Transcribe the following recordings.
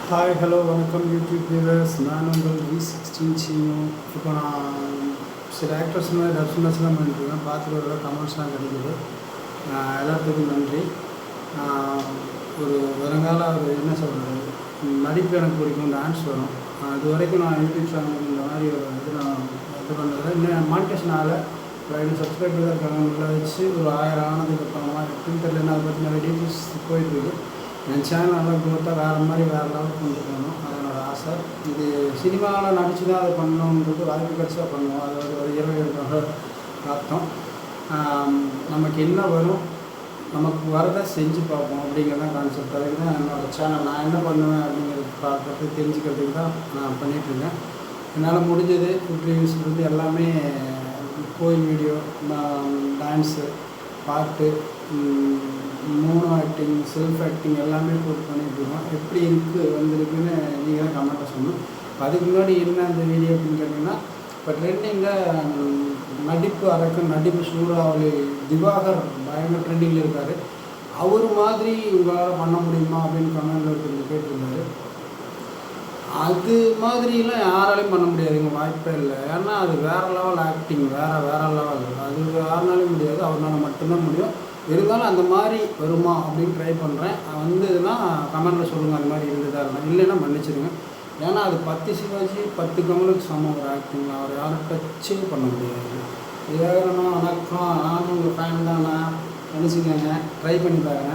Hi hello வணக்கம் YouTube viewers. நான் உங்கள் V16 சீனு. இப்போ நான் சில ஆக்டர்ஸ் மாதிரி டப்ஸ்லாம் பண்ணிட்டுருக்கேன். பார்த்துட்டு வர கமெண்ட்ஸ்லாம் கிடைக்குது. எல்லாத்துக்கும் நன்றி. ஒரு வருங்கால ஒரு என்ன சொல்கிறது, நடிப்பு எனக்கு பிடிக்கும், டான்ஸ் வரும். இது வரைக்கும் நான் யூடியூப் சேனல் இந்த மாதிரி ஒரு இது நான் இது பண்ணுறதில்ல. இன்னும் மானிட்டேஷன் ஆகலை. ஒரு 5 சப்ஸ்கிரைபர் தான் இருக்காங்க. உள்ள வச்சு ஒரு 1000 ஆனதுக்கு அப்புறமா எப்படின்னு தெரியல, அதை பற்றி நிறைய டீட்டெயில்ஸ் போயிட்டுருக்கு. என் சேனல் நல்லா க்ரோத்தாக வேறு மாதிரி வேறு லெவலுக்கு கொண்டு போகணும், அது என்னோடய ஆசை. இது சினிமாவில் நடித்து தான் அதை பண்ணணுன்றது வாய்ப்பு கிடச்சா பண்ணுவோம். அது ஒரு இரவு இருக்கிற அர்த்தம். நமக்கு என்ன வரும், நமக்கு வரதை செஞ்சு பார்ப்போம் அப்படிங்கிறதான் கான்செப்ட். அதுக்கு தான் என்னோடய சேனல். நான் என்ன பண்ணுவேன் அப்படிங்கிறது பார்க்கறது தெரிஞ்சுக்கிறதுக்கு தான் நான் பண்ணிகிட்ருக்கேன். என்னால் முடிஞ்சது ஃபுட் ரிவ்யூஸ்லேருந்து எல்லாமே, கோயில் வீடியோ, டான்ஸு, பாட்டு, மோனோ ஆக்டிங், செல்ஃப் ஆக்டிங் எல்லாமே போட்டு பண்ணிகிட்ருக்கோம். எப்படி இருக்குது வந்திருக்குன்னு நீங்கள் தான் கமெண்ட்டை சொல்லணும். அதுக்கு முன்னாடி என்ன அந்த வீடியோ அப்படின்னு கேட்டிங்கன்னா, இப்போ ட்ரெண்டிங்கில் நடிப்பு அரக்கன், நடிப்பு சூறாவளி திவாகர் பயங்கர ட்ரெண்டிங்கில் இருக்கார். அவர் மாதிரி உங்களால் பண்ண முடியுமா அப்படின்னு கமெண்டில் ஒருத்தர் கேட்டிருந்தார். அது மாதிரிலாம் யாராலையும் பண்ண முடியாதுங்க, வாய்ப்பே இல்லை. ஏன்னா அது வேறு லெவல் ஆக்டிங், வேறு லெவல். அது யாருனாலையும் முடியாது, அவரால் மட்டும்தான் முடியும். இருந்தாலும் அந்த மாதிரி வருமா அப்படின்னு ட்ரை பண்ணுறேன். வந்ததுன்னா கமெண்டில் சொல்லுங்கள், அந்த மாதிரி இருந்ததா இருந்தால். இல்லைன்னா மன்னிச்சிடுங்க. ஏன்னா அது 10 சிவாஜி 10 கமலுக்கு சமம் ஒரு ஆக்டிங். அவர் யாரும் டச்சே பண்ண முடியாது. ஏகனா வணக்கம், நானும் உங்கள் ஃபேன் தான். நான் நினச்சிக்கோங்க, ட்ரை பண்ணி பாருங்க.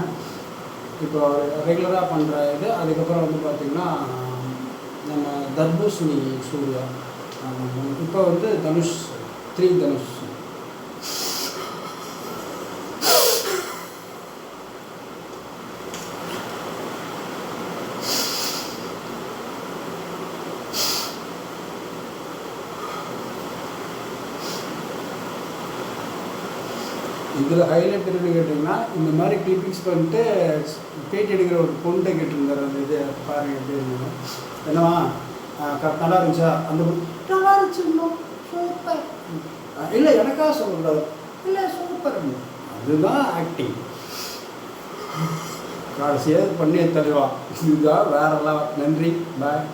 இப்போ ரெகுலராக பண்ணுற இது. அதுக்கப்புறம் வந்து பார்த்திங்கன்னா நம்ம தர்பூசணி சூர்யா, இப்போ வந்து தனுஷ் 3 தனுஷ். இதில் ஹைலைட் என்னன்னு கேட்டிங்கன்னா, இந்த மாதிரி கிளிப்பிங்ஸ் பண்ணிட்டு பேட்டி எடுக்கிற ஒரு பொண்ணை கேட்டிருந்தார். அந்த இது பாருங்கள் எப்படி இருந்தது. என்னவா நல்லா இருந்துச்சா? அந்த நல்லா இருந்துச்சு, சூப்பர். இல்லை எனக்காக சொல்லக்கூடாது, இல்லை சூப்பர். அதுதான் ஆக்டிங். கடைசியாக பண்ணி தருவா. இதுதான் வேற லெவல். நன்றி, பாய்.